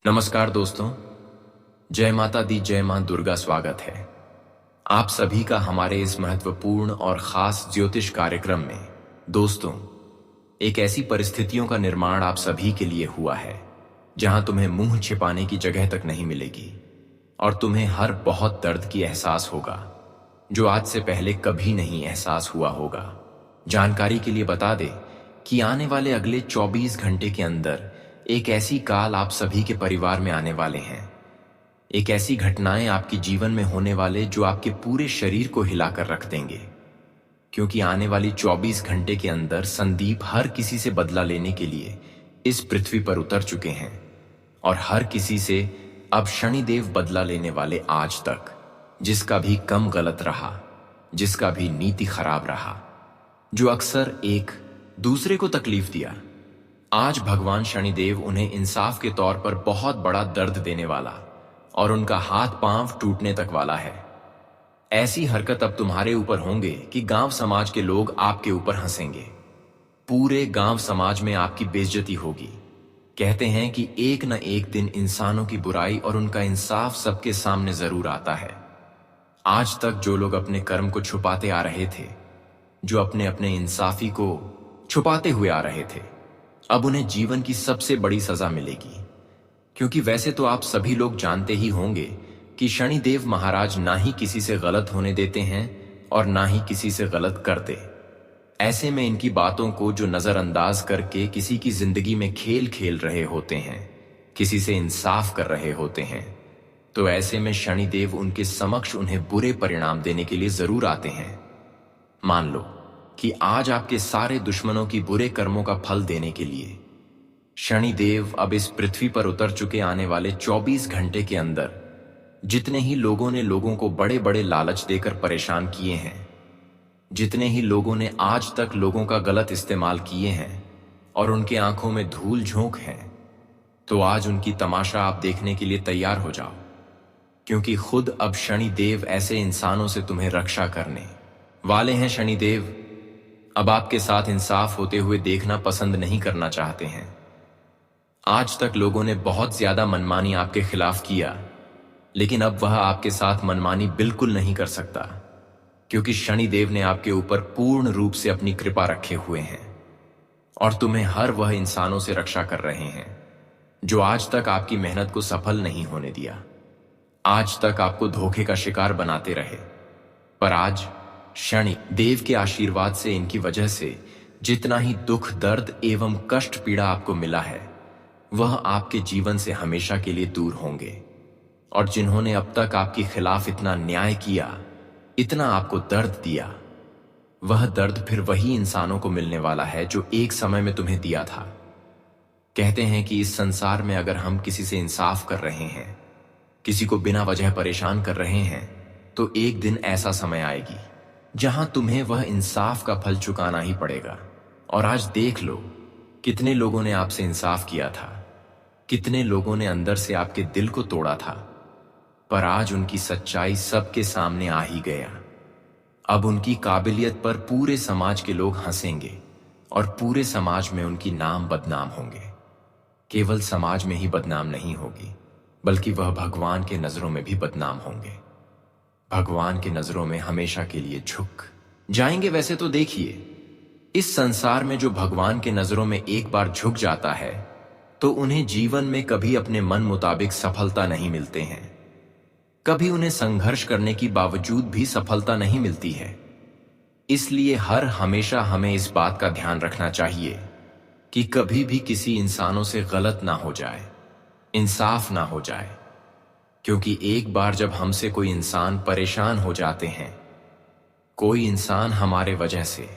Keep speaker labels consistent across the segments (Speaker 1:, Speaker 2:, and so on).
Speaker 1: नमस्कार दोस्तों। जय माता दी, जय मां दुर्गा। स्वागत है आप सभी का हमारे इस महत्वपूर्ण और खास ज्योतिष कार्यक्रम में। दोस्तों, एक ऐसी परिस्थितियों का निर्माण आप सभी के लिए हुआ है जहां तुम्हें मुंह छिपाने की जगह तक नहीं मिलेगी और तुम्हें हर बहुत दर्द की एहसास होगा जो आज से पहले कभी नहीं एहसास हुआ होगा। जानकारी के लिए बता दें कि आने वाले अगले 24 घंटे के अंदर एक ऐसी काल आप सभी के परिवार में आने वाले हैं। एक ऐसी घटनाएं आपके जीवन में होने वाले जो आपके पूरे शरीर को हिलाकर रख देंगे, क्योंकि आने वाली 24 घंटे के अंदर संदीप हर किसी से बदला लेने के लिए इस पृथ्वी पर उतर चुके हैं और हर किसी से अब शनिदेव बदला लेने वाले। आज तक जिसका भी कम गलत रहा, जिसका भी नीति खराब रहा, जो अक्सर एक दूसरे को तकलीफ दिया, आज भगवान शनिदेव उन्हें इंसाफ के तौर पर बहुत बड़ा दर्द देने वाला और उनका हाथ पांव टूटने तक वाला है। ऐसी हरकत अब तुम्हारे ऊपर होंगे कि गांव समाज के लोग आपके ऊपर हंसेंगे। पूरे गांव समाज में आपकी बेइज्जती होगी। कहते हैं कि एक न एक दिन इंसानों की बुराई और उनका इंसाफ सबके सामने जरूर आता है। आज तक जो लोग अपने कर्म को छुपाते आ रहे थे, जो अपने अपने इंसाफी को छुपाते हुए आ रहे थे, अब उन्हें जीवन की सबसे बड़ी सजा मिलेगी। क्योंकि वैसे तो आप सभी लोग जानते ही होंगे कि शनिदेव महाराज ना ही किसी से गलत होने देते हैं और ना ही किसी से गलत करते। ऐसे में इनकी बातों को जो नजरअंदाज करके किसी की जिंदगी में खेल खेल रहे होते हैं, किसी से इंसाफ कर रहे होते हैं, तो ऐसे में शनिदेव उनके समक्ष उन्हें बुरे परिणाम देने के लिए जरूर आते हैं। मान लो कि आज आपके सारे दुश्मनों की बुरे कर्मों का फल देने के लिए शनिदेव अब इस पृथ्वी पर उतर चुके। आने वाले 24 घंटे के अंदर जितने ही लोगों ने लोगों को बड़े बड़े लालच देकर परेशान किए हैं, जितने ही लोगों ने आज तक लोगों का गलत इस्तेमाल किए हैं और उनके आंखों में धूल झोंक है, तो आज उनकी तमाशा आप देखने के लिए तैयार हो जाओ। क्योंकि खुद अब शनिदेव ऐसे इंसानों से तुम्हें रक्षा करने वाले हैं। शनिदेव अब आपके साथ इंसाफ होते हुए देखना पसंद नहीं करना चाहते हैं। आज तक लोगों ने बहुत ज्यादा मनमानी आपके खिलाफ किया, लेकिन अब वह आपके साथ मनमानी बिल्कुल नहीं कर सकता, क्योंकि शनिदेव ने आपके ऊपर पूर्ण रूप से अपनी कृपा रखे हुए हैं और तुम्हें हर वह इंसानों से रक्षा कर रहे हैं जो आज तक आपकी मेहनत को सफल नहीं होने दिया, आज तक आपको धोखे का शिकार बनाते रहे। पर आज शनि देव के आशीर्वाद से इनकी वजह से जितना ही दुख, दर्द एवं कष्ट पीड़ा आपको मिला है, वह आपके जीवन से हमेशा के लिए दूर होंगे। और जिन्होंने अब तक आपके खिलाफ इतना न्याय किया, इतना आपको दर्द दिया, वह दर्द फिर वही इंसानों को मिलने वाला है जो एक समय में तुम्हें दिया था। कहते हैं कि इस संसार में अगर हम किसी से इंसाफ कर रहे हैं, किसी को बिना वजह परेशान कर रहे हैं, तो एक दिन ऐसा समय आएगी जहां तुम्हें वह इंसाफ का फल चुकाना ही पड़ेगा। और आज देख लो, कितने लोगों ने आपसे इंसाफ किया था, कितने लोगों ने अंदर से आपके दिल को तोड़ा था, पर आज उनकी सच्चाई सबके सामने आ ही गया। अब उनकी काबिलियत पर पूरे समाज के लोग हंसेंगे और पूरे समाज में उनकी नाम बदनाम होंगे। केवल समाज में ही बदनाम नहीं होगी, बल्कि वह भगवान के नजरों में भी बदनाम होंगे। भगवान की नजरों में हमेशा के लिए झुक जाएंगे। वैसे तो देखिए, इस संसार में जो भगवान के नजरों में एक बार झुक जाता है, तो उन्हें जीवन में कभी अपने मन मुताबिक सफलता नहीं मिलते हैं। कभी उन्हें संघर्ष करने की बावजूद भी सफलता नहीं मिलती है। इसलिए हर हमेशा हमें इस बात का ध्यान रखना चाहिए कि कभी भी किसी इंसानों से गलत ना हो जाए, इंसाफ ना हो जाए। क्योंकि एक बार जब हमसे कोई इंसान परेशान हो जाते हैं, कोई इंसान हमारे वजह से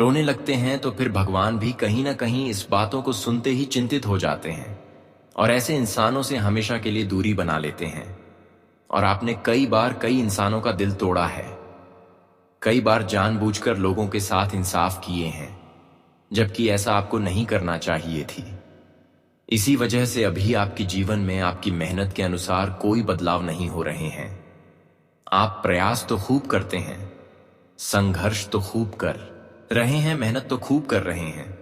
Speaker 1: रोने लगते हैं, तो फिर भगवान भी कहीं ना कहीं इस बातों को सुनते ही चिंतित हो जाते हैं और ऐसे इंसानों से हमेशा के लिए दूरी बना लेते हैं। और आपने कई बार कई इंसानों का दिल तोड़ा है, कई बार जानबूझकर लोगों के साथ इंसाफ किए हैं, जबकि ऐसा आपको नहीं करना चाहिए थी। इसी वजह से अभी आपके जीवन में आपकी मेहनत के अनुसार कोई बदलाव नहीं हो रहे हैं। आप प्रयास तो खूब करते हैं, संघर्ष तो खूब कर रहे हैं, मेहनत तो खूब कर रहे हैं,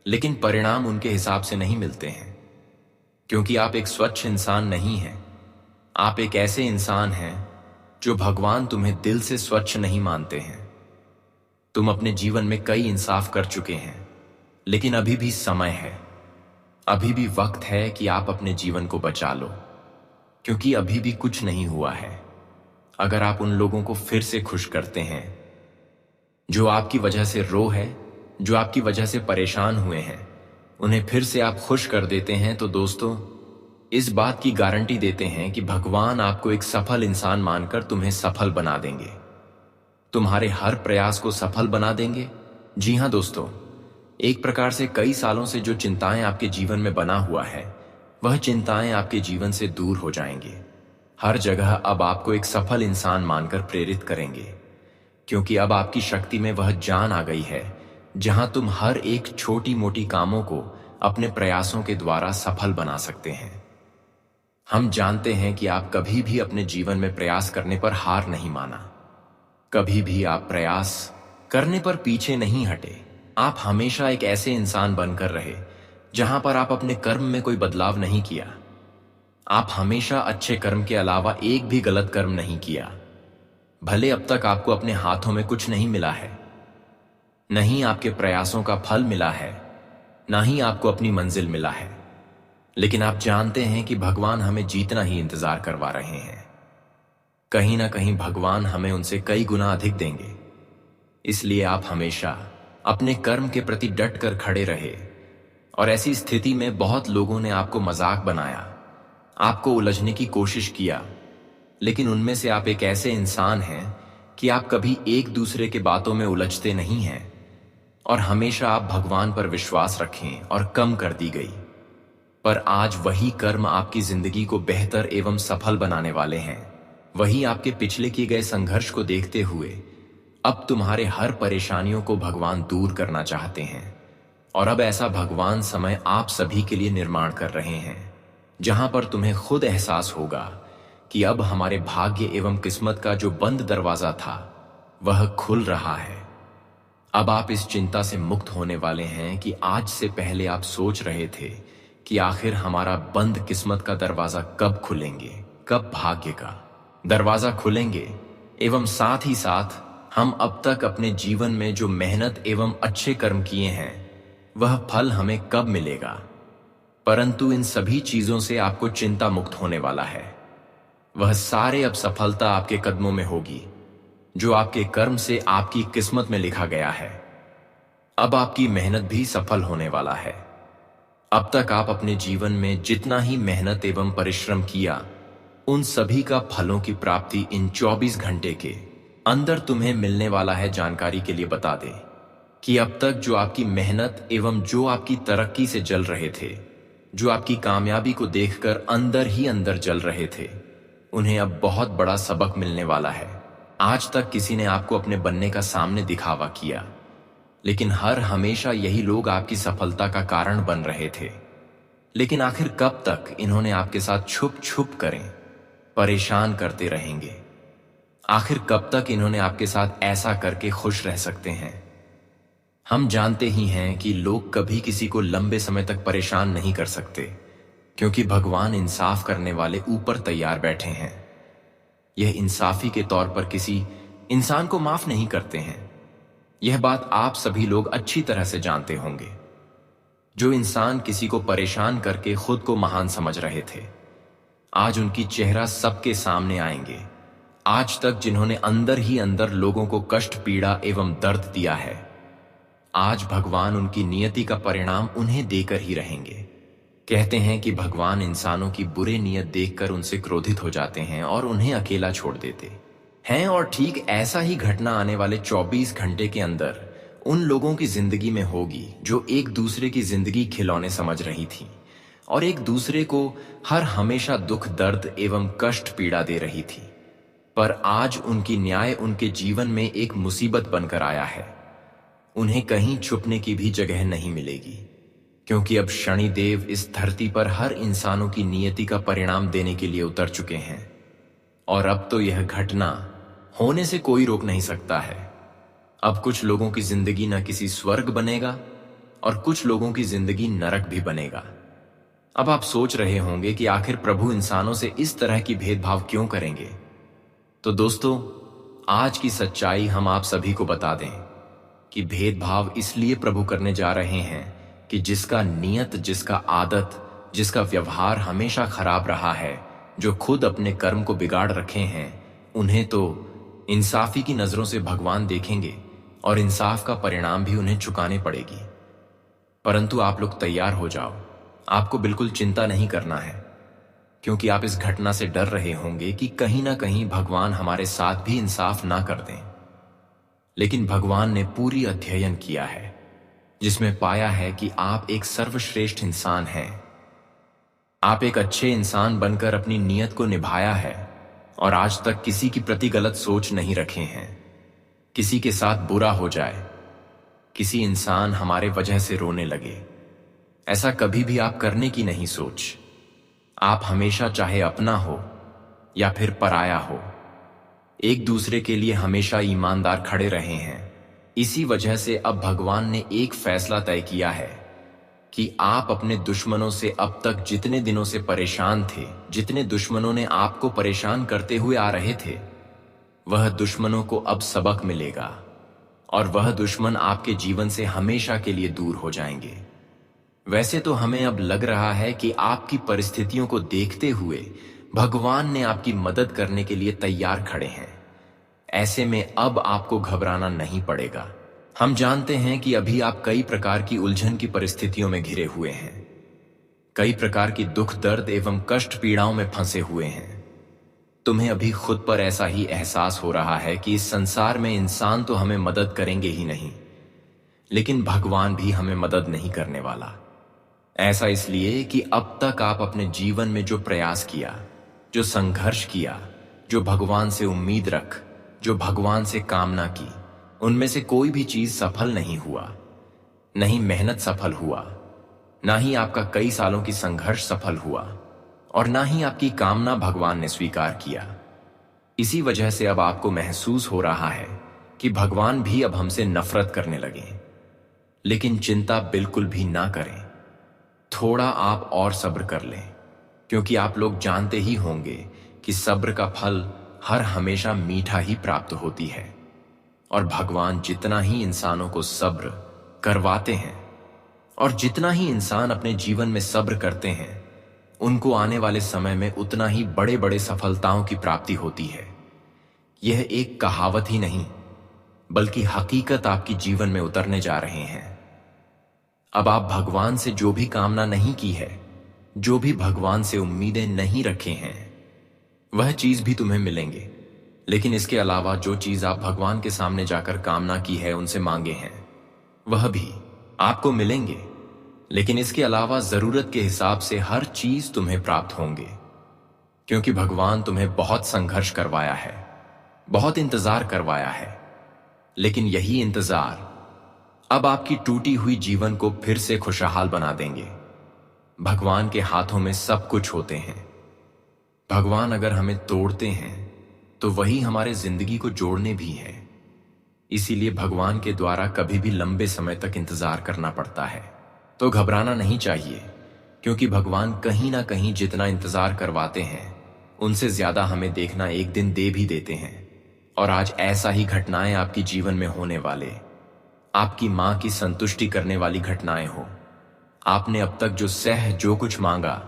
Speaker 1: लेकिन परिणाम उनके हिसाब से नहीं मिलते हैं। क्योंकि आप एक स्वच्छ इंसान नहीं हैं। आप एक ऐसे इंसान हैं जो भगवान तुम्हें दिल से स्वच्छ नहीं मानते हैं। तुम अपने जीवन में कई इंसाफ कर चुके हैं, लेकिन अभी भी समय है, अभी भी वक्त है कि आप अपने जीवन को बचा लो, क्योंकि अभी भी कुछ नहीं हुआ है। अगर आप उन लोगों को फिर से खुश करते हैं जो आपकी वजह से रो है, जो आपकी वजह से परेशान हुए हैं, उन्हें फिर से आप खुश कर देते हैं, तो दोस्तों इस बात की गारंटी देते हैं कि भगवान आपको एक सफल इंसान मानकर तुम्हें सफल बना देंगे, तुम्हारे हर प्रयास को सफल बना देंगे। जी हां दोस्तों, एक प्रकार से कई सालों से जो चिंताएं आपके जीवन में बना हुआ है, वह चिंताएं आपके जीवन से दूर हो जाएंगी। हर जगह अब आपको एक सफल इंसान मानकर प्रेरित करेंगे, क्योंकि अब आपकी शक्ति में वह जान आ गई है जहां तुम हर एक छोटी मोटी कामों को अपने प्रयासों के द्वारा सफल बना सकते हैं। हम जानते हैं कि आप कभी भी अपने जीवन में प्रयास करने पर हार नहीं माना, कभी भी आप प्रयास करने पर पीछे नहीं हटे। आप हमेशा एक ऐसे इंसान बनकर रहे जहां पर आप अपने कर्म में कोई बदलाव नहीं किया। आप हमेशा अच्छे कर्म के अलावा एक भी गलत कर्म नहीं किया। भले अब तक आपको अपने हाथों में कुछ नहीं मिला है, नहीं आपके प्रयासों का फल मिला है, ना ही आपको अपनी मंजिल मिला है, लेकिन आप जानते हैं कि भगवान हमें जीतना ही इंतजार करवा रहे हैं। कहीं ना कहीं भगवान हमें उनसे कई गुना अधिक देंगे। इसलिए आप हमेशा अपने कर्म के प्रति डट कर खड़े रहे। और ऐसी स्थिति में बहुत लोगों ने आपको मजाक बनाया, आपको उलझने की कोशिश किया, लेकिन उनमें से आप एक ऐसे इंसान हैं कि आप कभी एक दूसरे के बातों में उलझते नहीं हैं, और हमेशा आप भगवान पर विश्वास रखें और कम कर दी गई। पर आज वही कर्म आपकी जिंदगी को बेहतर एवं सफल बनाने वाले हैं। वही आपके पिछले किए गए संघर्ष को देखते हुए अब तुम्हारे हर परेशानियों को भगवान दूर करना चाहते हैं। और अब ऐसा भगवान समय आप सभी के लिए निर्माण कर रहे हैं, जहां पर तुम्हें खुद एहसास होगा कि अब हमारे भाग्य एवं किस्मत का जो बंद दरवाजा था वह खुल रहा है। अब आप इस चिंता से मुक्त होने वाले हैं कि आज से पहले आप सोच रहे थे कि आखिर हमारा बंद किस्मत का दरवाजा कब खुलेंगे, कब भाग्य का दरवाजा खुलेंगे, एवं साथ ही साथ हम अब तक अपने जीवन में जो मेहनत एवं अच्छे कर्म किए हैं वह फल हमें कब मिलेगा। परंतु इन सभी चीजों से आपको चिंता मुक्त होने वाला है। वह सारे अब सफलता आपके कदमों में होगी जो आपके कर्म से आपकी किस्मत में लिखा गया है। अब आपकी मेहनत भी सफल होने वाला है। अब तक आप अपने जीवन में जितना ही मेहनत एवं परिश्रम किया, उन सभी का फलों की प्राप्ति इन 24 घंटे के अंदर तुम्हें मिलने वाला है। जानकारी के लिए बता दें कि अब तक जो आपकी मेहनत एवं जो आपकी तरक्की से जल रहे थे, जो आपकी कामयाबी को देखकर अंदर ही अंदर जल रहे थे, उन्हें अब बहुत बड़ा सबक मिलने वाला है। आज तक किसी ने आपको अपने बनने का सामने दिखावा किया, लेकिन हर हमेशा यही लोग आपकी सफलता का कारण बन रहे थे। लेकिन आखिर कब तक इन्होंने आपके साथ छुप छुप करें परेशान करते रहेंगे? आखिर कब तक इन्होंने आपके साथ ऐसा करके खुश रह सकते हैं? हम जानते ही हैं कि लोग कभी किसी को लंबे समय तक परेशान नहीं कर सकते, क्योंकि भगवान इंसाफ करने वाले ऊपर तैयार बैठे हैं। यह इंसाफी के तौर पर किसी इंसान को माफ नहीं करते हैं। यह बात आप सभी लोग अच्छी तरह से जानते होंगे। जो इंसान किसी को परेशान करके खुद को महान समझ रहे थे, आज उनकी चेहरा सबके सामने आएंगे। आज तक जिन्होंने अंदर ही अंदर लोगों को कष्ट, पीड़ा एवं दर्द दिया है, आज भगवान उनकी नियति का परिणाम उन्हें देकर ही रहेंगे। कहते हैं कि भगवान इंसानों की बुरी नियत देखकर उनसे क्रोधित हो जाते हैं और उन्हें अकेला छोड़ देते हैं। और ठीक ऐसा ही घटना आने वाले 24 घंटे के अंदर उन लोगों की जिंदगी में होगी जो एक दूसरे की जिंदगी खिलौने समझ रही थी और एक दूसरे को हर हमेशा दुख, दर्द एवं कष्ट, पीड़ा दे रही थी। पर आज उनकी न्याय उनके जीवन में एक मुसीबत बनकर आया है। उन्हें कहीं छुपने की भी जगह नहीं मिलेगी, क्योंकि अब शनिदेव इस धरती पर हर इंसानों की नियति का परिणाम देने के लिए उतर चुके हैं। और अब तो यह घटना होने से कोई रोक नहीं सकता है। अब कुछ लोगों की जिंदगी न किसी स्वर्ग बनेगा और कुछ लोगों की जिंदगी नरक भी बनेगा। अब आप सोच रहे होंगे कि आखिर प्रभु इंसानों से इस तरह की भेदभाव क्यों करेंगे। तो दोस्तों, आज की सच्चाई हम आप सभी को बता दें कि भेदभाव इसलिए प्रभु करने जा रहे हैं कि जिसका नियत, जिसका आदत, जिसका व्यवहार हमेशा खराब रहा है, जो खुद अपने कर्म को बिगाड़ रखे हैं, उन्हें तो इंसाफी की नजरों से भगवान देखेंगे और इंसाफ का परिणाम भी उन्हें चुकाने पड़ेगी। परंतु आप लोग तैयार हो जाओ, आपको बिल्कुल चिंता नहीं करना है, क्योंकि आप इस घटना से डर रहे होंगे कि कहीं ना कहीं भगवान हमारे साथ भी इंसाफ ना कर दें। लेकिन भगवान ने पूरी अध्ययन किया है, जिसमें पाया है कि आप एक सर्वश्रेष्ठ इंसान हैं। आप एक अच्छे इंसान बनकर अपनी नियत को निभाया है और आज तक किसी की प्रति गलत सोच नहीं रखे हैं। किसी के साथ बुरा हो जाए, किसी इंसान हमारे वजह से रोने लगे, ऐसा कभी भी आप करने की नहीं सोच। आप हमेशा, चाहे अपना हो या फिर पराया हो, एक दूसरे के लिए हमेशा ईमानदार खड़े रहे हैं। इसी वजह से अब भगवान ने एक फैसला तय किया है कि आप अपने दुश्मनों से अब तक जितने दिनों से परेशान थे, जितने दुश्मनों ने आपको परेशान करते हुए आ रहे थे, वह दुश्मनों को अब सबक मिलेगा और वह दुश्मन आपके जीवन से हमेशा के लिए दूर हो जाएंगे। वैसे तो हमें अब लग रहा है कि आपकी परिस्थितियों को देखते हुए भगवान ने आपकी मदद करने के लिए तैयार खड़े हैं। ऐसे में अब आपको घबराना नहीं पड़ेगा। हम जानते हैं कि अभी आप कई प्रकार की उलझन की परिस्थितियों में घिरे हुए हैं, कई प्रकार की दुख, दर्द एवं कष्ट पीड़ाओं में फंसे हुए हैं। तुम्हें अभी खुद पर ऐसा ही एहसास हो रहा है कि इस संसार में इंसान तो हमें मदद करेंगे ही नहीं, लेकिन भगवान भी हमें मदद नहीं करने वाला। ऐसा इसलिए कि अब तक आप अपने जीवन में जो प्रयास किया, जो संघर्ष किया, जो भगवान से उम्मीद रख, जो भगवान से कामना की, उनमें से कोई भी चीज सफल नहीं हुआ। नहीं मेहनत सफल हुआ, ना ही आपका कई सालों की संघर्ष सफल हुआ, और ना ही आपकी कामना भगवान ने स्वीकार किया। इसी वजह से अब आपको महसूस हो रहा है कि भगवान भी अब हमसे नफरत करने लगे। लेकिन चिंता बिल्कुल भी ना करें, थोड़ा आप और सब्र कर लें, क्योंकि आप लोग जानते ही होंगे कि सब्र का फल हर हमेशा मीठा ही प्राप्त होती है। और भगवान जितना ही इंसानों को सब्र करवाते हैं और जितना ही इंसान अपने जीवन में सब्र करते हैं, उनको आने वाले समय में उतना ही बड़े बड़े सफलताओं की प्राप्ति होती है। यह एक कहावत ही नहीं, बल्कि हकीकत आपकी जीवन में उतरने जा रहे हैं। अब आप भगवान से जो भी कामना नहीं की है, जो भी भगवान से उम्मीदें नहीं रखे हैं, वह चीज भी तुम्हें मिलेंगे। लेकिन इसके अलावा जो चीज आप भगवान के सामने जाकर कामना की है, उनसे मांगे हैं, वह भी आपको मिलेंगे। लेकिन इसके अलावा जरूरत के हिसाब से हर चीज तुम्हें प्राप्त होंगे, क्योंकि भगवान तुम्हें बहुत संघर्ष करवाया है, बहुत इंतजार करवाया है। लेकिन यही इंतजार अब आपकी टूटी हुई जीवन को फिर से खुशहाल बना देंगे। भगवान के हाथों में सब कुछ होते हैं। भगवान अगर हमें तोड़ते हैं तो वही हमारे जिंदगी को जोड़ने भी हैं। इसीलिए भगवान के द्वारा कभी भी लंबे समय तक इंतजार करना पड़ता है। तो घबराना नहीं चाहिए, क्योंकि भगवान कहीं ना कहीं जितना इंतजार करवाते हैं, उनसे ज्यादा हमें देखना एक दिन दे भी देते हैं। और आज ऐसा ही घटनाएं आपकी जीवन में होने वाले, आपकी मां की संतुष्टि करने वाली घटनाएं हो। आपने अब तक जो कुछ मांगा,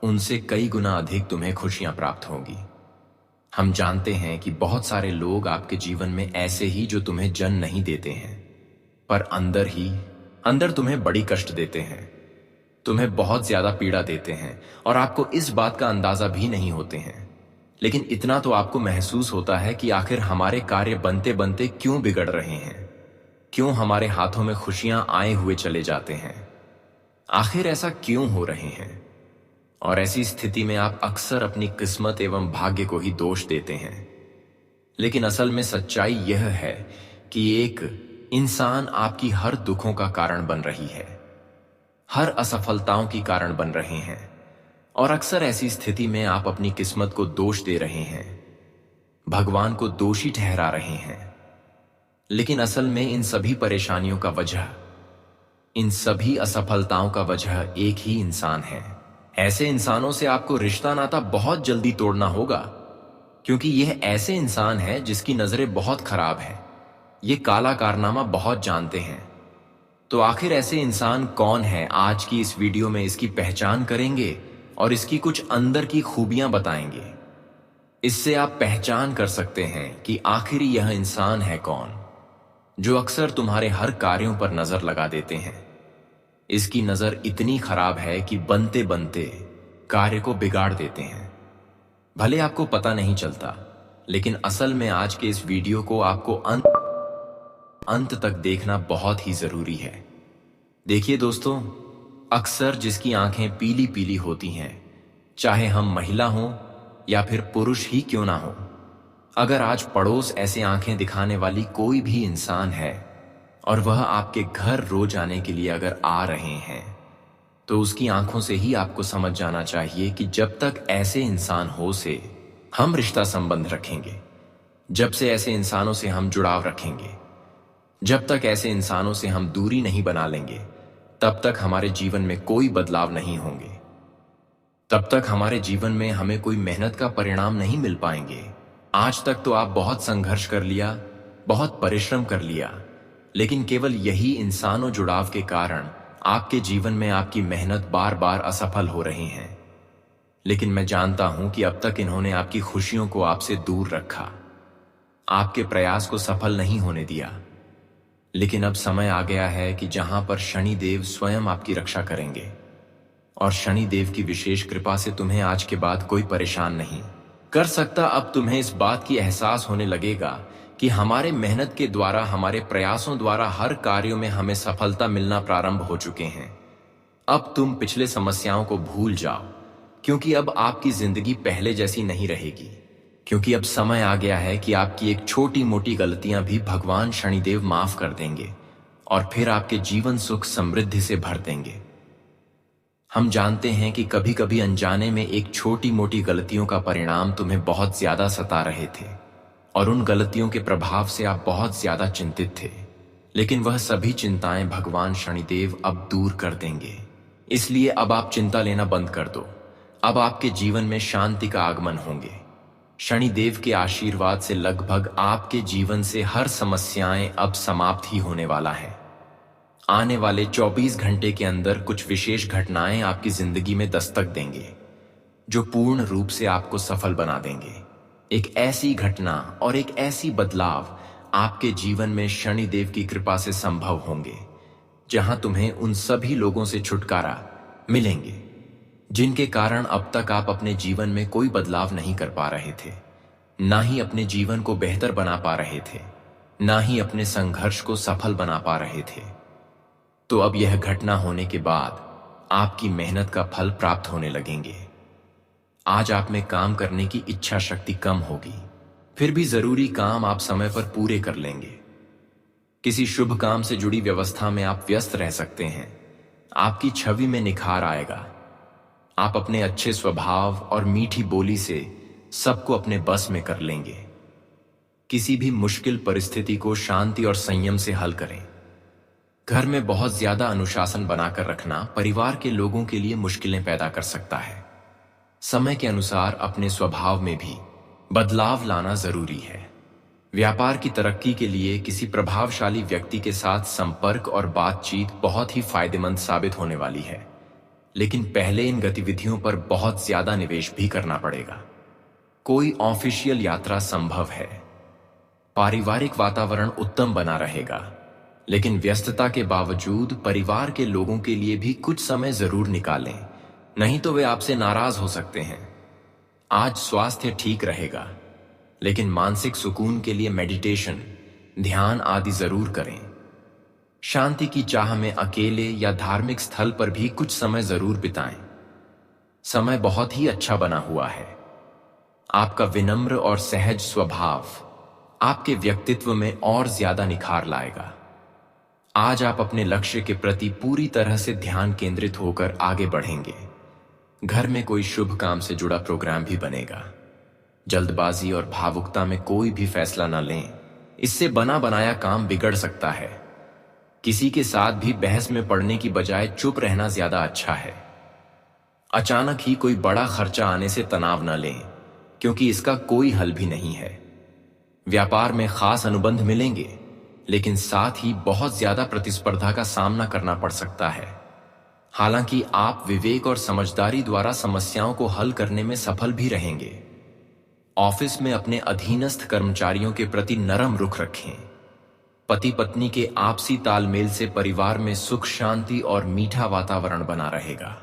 Speaker 1: उनसे कई गुना अधिक तुम्हें खुशियां प्राप्त होंगी। हम जानते हैं कि बहुत सारे लोग आपके जीवन में ऐसे ही जो तुम्हें जन्म नहीं देते हैं, पर अंदर तुम्हें बड़ी कष्ट देते हैं, तुम्हें बहुत ज्यादा पीड़ा देते हैं और आपको इस बात का अंदाजा भी नहीं होते हैं। लेकिन इतना तो आपको महसूस होता है कि आखिर हमारे कार्य बनते बनते क्यों बिगड़ रहे हैं, क्यों हमारे हाथों में खुशियां आए हुए चले जाते हैं, आखिर ऐसा क्यों हो रहे हैं। और ऐसी स्थिति में आप अक्सर अपनी किस्मत एवं भाग्य को ही दोष देते हैं। लेकिन असल में सच्चाई यह है कि एक इंसान आपकी हर दुखों का कारण बन रही है, हर असफलताओं की कारण बन रहे हैं। और अक्सर ऐसी स्थिति में आप अपनी किस्मत को दोष दे रहे हैं, भगवान को दोषी ठहरा रहे हैं। लेकिन असल में इन सभी परेशानियों का वजह, इन सभी असफलताओं का वजह एक ही इंसान है, ऐसे इंसानों से आपको रिश्ता नाता बहुत जल्दी तोड़ना होगा, क्योंकि यह ऐसे इंसान है जिसकी नजरें बहुत खराब हैं। ये काला कारनामा बहुत जानते हैं। तो आखिर ऐसे इंसान कौन है, आज की इस वीडियो में इसकी पहचान करेंगे और इसकी कुछ अंदर की खूबियां बताएंगे। इससे आप पहचान कर सकते हैं कि आखिर यह इंसान है कौन, जो अक्सर तुम्हारे हर कार्यों पर नजर लगा देते हैं। इसकी नजर इतनी खराब है कि बनते बनते कार्य को बिगाड़ देते हैं। भले आपको पता नहीं चलता, लेकिन असल में आज के इस वीडियो को आपको अंत तक देखना बहुत ही जरूरी है। देखिए दोस्तों, अक्सर जिसकी आंखें पीली पीली होती हैं, चाहे हम महिला हों या फिर पुरुष ही क्यों ना हो, अगर आज पड़ोस ऐसे आंखें दिखाने वाली कोई भी इंसान है और वह आपके घर रोज आने के लिए अगर आ रहे हैं, तो उसकी आंखों से ही आपको समझ जाना चाहिए कि जब तक ऐसे इंसान हो से हम रिश्ता संबंध रखेंगे, जब से ऐसे इंसानों से हम जुड़ाव रखेंगे, जब तक ऐसे इंसानों से हम दूरी नहीं बना लेंगे, तब तक हमारे जीवन में कोई बदलाव नहीं होंगे। तब तक हमारे जीवन में हमें कोई मेहनत का परिणाम नहीं मिल पाएंगे। आज तक तो आप बहुत संघर्ष कर लिया, बहुत परिश्रम कर लिया, लेकिन केवल यही इंसानों जुड़ाव के कारण आपके जीवन में आपकी मेहनत बार बार असफल हो रही है। लेकिन मैं जानता हूं कि अब तक इन्होंने आपकी खुशियों को आपसे दूर रखा, आपके प्रयास को सफल नहीं होने दिया। लेकिन अब समय आ गया है कि जहां पर शनिदेव स्वयं आपकी रक्षा करेंगे, और शनिदेव की विशेष कृपा से तुम्हें आज के बाद कोई परेशान नहीं कर सकता। अब तुम्हें इस बात की एहसास होने लगेगा कि हमारे मेहनत के द्वारा, हमारे प्रयासों द्वारा हर कार्यों में हमें सफलता मिलना प्रारंभ हो चुके हैं। अब तुम पिछले समस्याओं को भूल जाओ, क्योंकि अब आपकी जिंदगी पहले जैसी नहीं रहेगी। क्योंकि अब समय आ गया है कि आपकी एक छोटी मोटी गलतियां भी भगवान शनिदेव माफ कर देंगे और फिर आपके जीवन सुख समृद्धि से भर देंगे। हम जानते हैं कि कभी कभी अनजाने में एक छोटी मोटी गलतियों का परिणाम तुम्हें बहुत ज्यादा सता रहे थे, और उन गलतियों के प्रभाव से आप बहुत ज्यादा चिंतित थे। लेकिन वह सभी चिंताएं भगवान शनिदेव अब दूर कर देंगे। इसलिए अब आप चिंता लेना बंद कर दो। अब आपके जीवन में शांति का आगमन होंगे। शनिदेव के आशीर्वाद से लगभग आपके जीवन से हर समस्याएं अब समाप्त ही होने वाला है। आने वाले 24 घंटे के अंदर कुछ विशेष घटनाएं आपकी जिंदगी में दस्तक देंगे, जो पूर्ण रूप से आपको सफल बना देंगे। एक ऐसी घटना और एक ऐसी बदलाव आपके जीवन में शनिदेव की कृपा से संभव होंगे, जहां तुम्हें उन सभी लोगों से छुटकारा मिलेंगे जिनके कारण अब तक आप अपने जीवन में कोई बदलाव नहीं कर पा रहे थे, ना ही अपने जीवन को बेहतर बना पा रहे थे, ना ही अपने संघर्ष को सफल बना पा रहे थे। तो अब यह घटना होने के बाद आपकी मेहनत का फल प्राप्त होने लगेंगे। आज आप में काम करने की इच्छा शक्ति कम होगी, फिर भी जरूरी काम आप समय पर पूरे कर लेंगे। किसी शुभ काम से जुड़ी व्यवस्था में आप व्यस्त रह सकते हैं। आपकी छवि में निखार आएगा। आप अपने अच्छे स्वभाव और मीठी बोली से सबको अपने बस में कर लेंगे। किसी भी मुश्किल परिस्थिति को शांति और संयम से हल करें। घर में बहुत ज्यादा अनुशासन बनाकर रखना परिवार के लोगों के लिए मुश्किलें पैदा कर सकता है। समय के अनुसार अपने स्वभाव में भी बदलाव लाना जरूरी है। व्यापार की तरक्की के लिए किसी प्रभावशाली व्यक्ति के साथ संपर्क और बातचीत बहुत ही फायदेमंद साबित होने वाली है, लेकिन पहले इन गतिविधियों पर बहुत ज्यादा निवेश भी करना पड़ेगा। कोई ऑफिशियल यात्रा संभव है। पारिवारिक वातावरण उत्तम बना रहेगा, लेकिन व्यस्तता के बावजूद परिवार के लोगों के लिए भी कुछ समय जरूर निकालें, नहीं तो वे आपसे नाराज हो सकते हैं। आज स्वास्थ्य ठीक रहेगा, लेकिन मानसिक सुकून के लिए मेडिटेशन, ध्यान आदि जरूर करें। शांति की चाह में अकेले या धार्मिक स्थल पर भी कुछ समय जरूर बिताएं। समय बहुत ही अच्छा बना हुआ है। आपका विनम्र और सहज स्वभाव आपके व्यक्तित्व में और ज्यादा निखार लाएगा। आज आप अपने लक्ष्य के प्रति पूरी तरह से ध्यान केंद्रित होकर आगे बढ़ेंगे। घर में कोई शुभ काम से जुड़ा प्रोग्राम भी बनेगा। जल्दबाजी और भावुकता में कोई भी फैसला न लें, इससे बना बनाया काम बिगड़ सकता है। किसी के साथ भी बहस में पड़ने की बजाय चुप रहना ज्यादा अच्छा है। अचानक ही कोई बड़ा खर्चा आने से तनाव न लें, क्योंकि इसका कोई हल भी नहीं है। व्यापार में खास अनुबंध मिलेंगे, लेकिन साथ ही बहुत ज्यादा प्रतिस्पर्धा का सामना करना पड़ सकता है। हालांकि आप विवेक और समझदारी द्वारा समस्याओं को हल करने में सफल भी रहेंगे। ऑफिस में अपने अधीनस्थ कर्मचारियों के प्रति नरम रुख रखें। पति पत्नी के आपसी तालमेल से परिवार में सुख शांति और मीठा वातावरण बना रहेगा।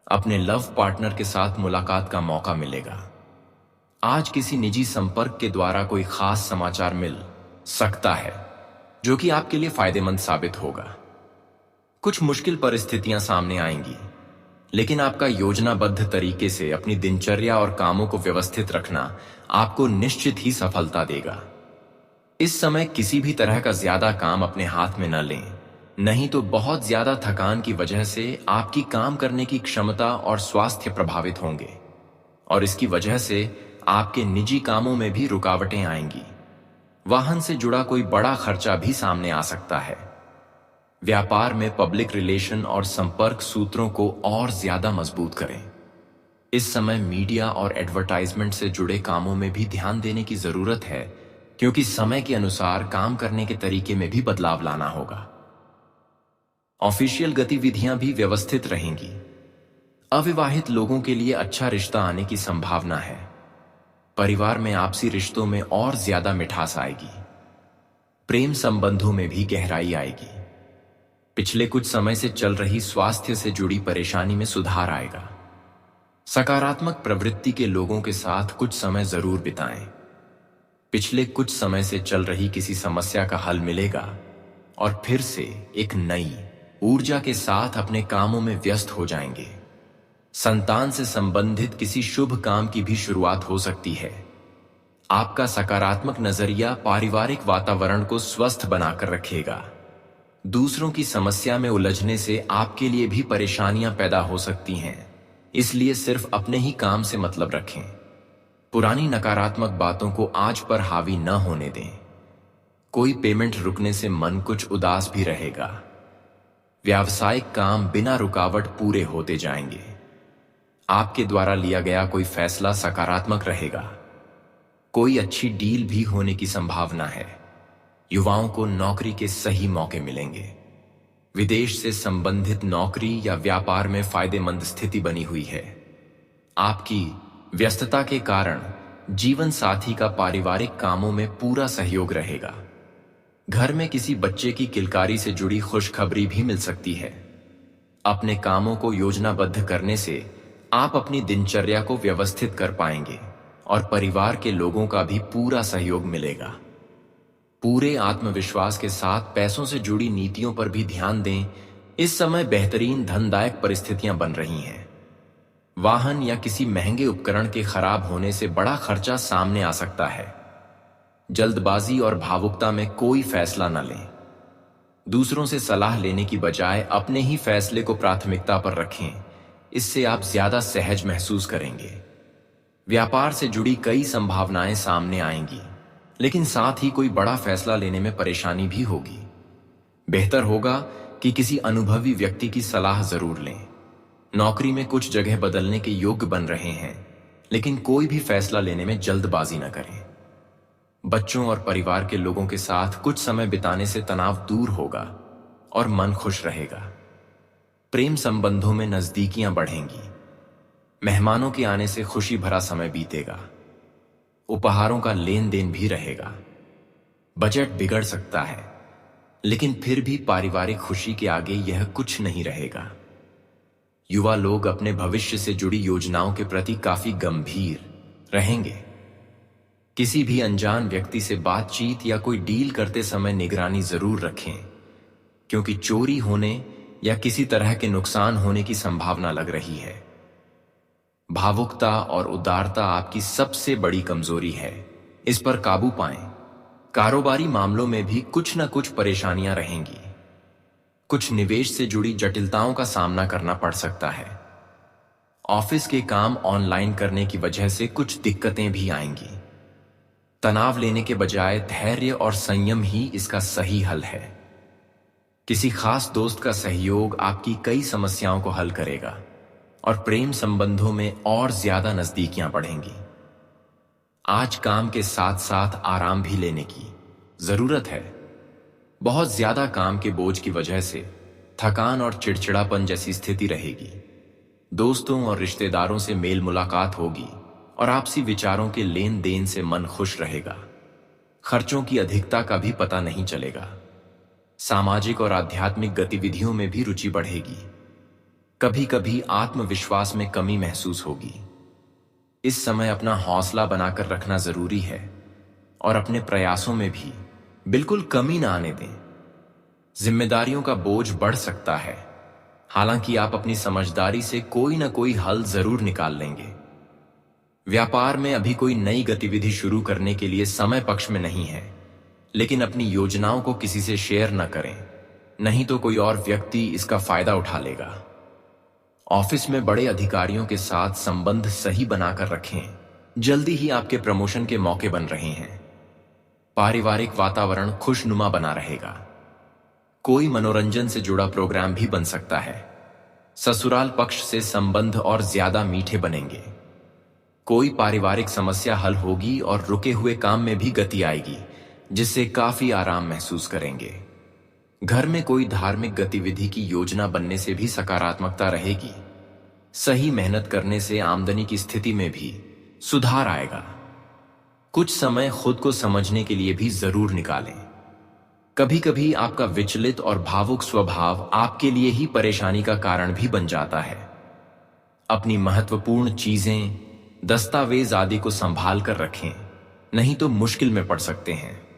Speaker 1: अपने लव पार्टनर के साथ मुलाकात का मौका मिलेगा। आज किसी निजी संपर्क के द्वारा कोई खास समाचार मिल सकता है, जो कि आपके लिए फायदेमंद साबित होगा। कुछ मुश्किल परिस्थितियां सामने आएंगी, लेकिन आपका योजनाबद्ध तरीके से अपनी दिनचर्या और कामों को व्यवस्थित रखना आपको निश्चित ही सफलता देगा। इस समय किसी भी तरह का ज्यादा काम अपने हाथ में न लें, नहीं तो बहुत ज्यादा थकान की वजह से आपकी काम करने की क्षमता और स्वास्थ्य प्रभावित होंगे, और इसकी वजह से आपके निजी कामों में भी रुकावटें आएंगी। वाहन से जुड़ा कोई बड़ा खर्चा भी सामने आ सकता है। व्यापार में पब्लिक रिलेशन और संपर्क सूत्रों को और ज्यादा मजबूत करें। इस समय मीडिया और एडवर्टाइजमेंट से जुड़े कामों में भी ध्यान देने की जरूरत है, क्योंकि समय के अनुसार काम करने के तरीके में भी बदलाव लाना होगा। ऑफिशियल गतिविधियां भी व्यवस्थित रहेंगी। अविवाहित लोगों के लिए अच्छा रिश्ता आने की संभावना है। परिवार में आपसी रिश्तों में और ज्यादा मिठास आएगी। प्रेम संबंधों में भी गहराई आएगी। पिछले कुछ समय से चल रही स्वास्थ्य से जुड़ी परेशानी में सुधार आएगा। सकारात्मक प्रवृत्ति के लोगों के साथ कुछ समय जरूर बिताएं। पिछले कुछ समय से चल रही किसी समस्या का हल मिलेगा और फिर से एक नई ऊर्जा के साथ अपने कामों में व्यस्त हो जाएंगे। संतान से संबंधित किसी शुभ काम की भी शुरुआत हो सकती है। आपका सकारात्मक नजरिया पारिवारिक वातावरण को स्वस्थ बनाकर रखेगा। दूसरों की समस्या में उलझने से आपके लिए भी परेशानियां पैदा हो सकती हैं, इसलिए सिर्फ अपने ही काम से मतलब रखें। पुरानी नकारात्मक बातों को आज पर हावी न होने दें। कोई पेमेंट रुकने से मन कुछ उदास भी रहेगा। व्यावसायिक काम बिना रुकावट पूरे होते जाएंगे। आपके द्वारा लिया गया कोई फैसला सकारात्मक रहेगा। कोई अच्छी डील भी होने की संभावना है। युवाओं को नौकरी के सही मौके मिलेंगे। विदेश से संबंधित नौकरी या व्यापार में फायदेमंद स्थिति बनी हुई है। आपकी व्यस्तता के कारण जीवन साथी का पारिवारिक कामों में पूरा सहयोग रहेगा। घर में किसी बच्चे की किलकारी से जुड़ी खुशखबरी भी मिल सकती है। अपने कामों को योजनाबद्ध करने से आप अपनी दिनचर्या को व्यवस्थित कर पाएंगे और परिवार के लोगों का भी पूरा सहयोग मिलेगा। पूरे आत्मविश्वास के साथ पैसों से जुड़ी नीतियों पर भी ध्यान दें। इस समय बेहतरीन धनदायक परिस्थितियां बन रही हैं। वाहन या किसी महंगे उपकरण के खराब होने से बड़ा खर्चा सामने आ सकता है। जल्दबाजी और भावुकता में कोई फैसला न लें। दूसरों से सलाह लेने की बजाय अपने ही फैसले को प्राथमिकता पर रखें। इससे आप ज्यादा सहज महसूस करेंगे। व्यापार से जुड़ी कई संभावनाएं सामने आएंगी, लेकिन साथ ही कोई बड़ा फैसला लेने में परेशानी भी होगी। बेहतर होगा कि किसी अनुभवी व्यक्ति की सलाह जरूर लें। नौकरी में कुछ जगह बदलने के योग्य बन रहे हैं, लेकिन कोई भी फैसला लेने में जल्दबाजी न करें। बच्चों और परिवार के लोगों के साथ कुछ समय बिताने से तनाव दूर होगा और मन खुश रहेगा। प्रेम संबंधों में नजदीकियां बढ़ेंगी। मेहमानों के आने से खुशी भरा समय बीतेगा। उपहारों का लेन देन भी रहेगा। बजट बिगड़ सकता है, लेकिन फिर भी पारिवारिक खुशी के आगे यह कुछ नहीं रहेगा। युवा लोग अपने भविष्य से जुड़ी योजनाओं के प्रति काफी गंभीर रहेंगे। किसी भी अनजान व्यक्ति से बातचीत या कोई डील करते समय निगरानी जरूर रखें, क्योंकि चोरी होने या किसी तरह के नुकसान होने की संभावना लग रही है। भावुकता और उदारता आपकी सबसे बड़ी कमजोरी है, इस पर काबू पाएं। कारोबारी मामलों में भी कुछ न कुछ परेशानियां रहेंगी। कुछ निवेश से जुड़ी जटिलताओं का सामना करना पड़ सकता है। ऑफिस के काम ऑनलाइन करने की वजह से कुछ दिक्कतें भी आएंगी। तनाव लेने के बजाय धैर्य और संयम ही इसका सही हल है। किसी खास दोस्त का सहयोग आपकी कई समस्याओं को हल करेगा। और प्रेम संबंधों में और ज्यादा नजदीकियां बढ़ेंगी। आज काम के साथ साथ आराम भी लेने की जरूरत है। बहुत ज्यादा काम के बोझ की वजह से थकान और चिड़चिड़ापन जैसी स्थिति रहेगी। दोस्तों और रिश्तेदारों से मेल मुलाकात होगी और आपसी विचारों के लेन देन से मन खुश रहेगा। खर्चों की अधिकता का भी पता नहीं चलेगा। सामाजिक और आध्यात्मिक गतिविधियों में भी रुचि बढ़ेगी। कभी कभी आत्मविश्वास में कमी महसूस होगी। इस समय अपना हौसला बनाकर रखना जरूरी है और अपने प्रयासों में भी बिल्कुल कमी ना आने दें। जिम्मेदारियों का बोझ बढ़ सकता है, हालांकि आप अपनी समझदारी से कोई ना कोई हल जरूर निकाल लेंगे। व्यापार में अभी कोई नई गतिविधि शुरू करने के लिए समय पक्ष में नहीं है, लेकिन अपनी योजनाओं को किसी से शेयर न करें, नहीं तो कोई और व्यक्ति इसका फायदा उठा लेगा। ऑफिस में बड़े अधिकारियों के साथ संबंध सही बनाकर रखें, जल्दी ही आपके प्रमोशन के मौके बन रहे हैं। पारिवारिक वातावरण खुशनुमा बना रहेगा। कोई मनोरंजन से जुड़ा प्रोग्राम भी बन सकता है। ससुराल पक्ष से संबंध और ज्यादा मीठे बनेंगे। कोई पारिवारिक समस्या हल होगी और रुके हुए काम में भी गति आएगी, जिससे काफी आराम महसूस करेंगे। घर में कोई धार्मिक गतिविधि की योजना बनने से भी सकारात्मकता रहेगी। सही मेहनत करने से आमदनी की स्थिति में भी सुधार आएगा। कुछ समय खुद को समझने के लिए भी जरूर निकालें। कभी कभी आपका विचलित और भावुक स्वभाव आपके लिए ही परेशानी का कारण भी बन जाता है। अपनी महत्वपूर्ण चीजें, दस्तावेज आदि को संभाल कर रखें, नहीं तो मुश्किल में पड़ सकते हैं।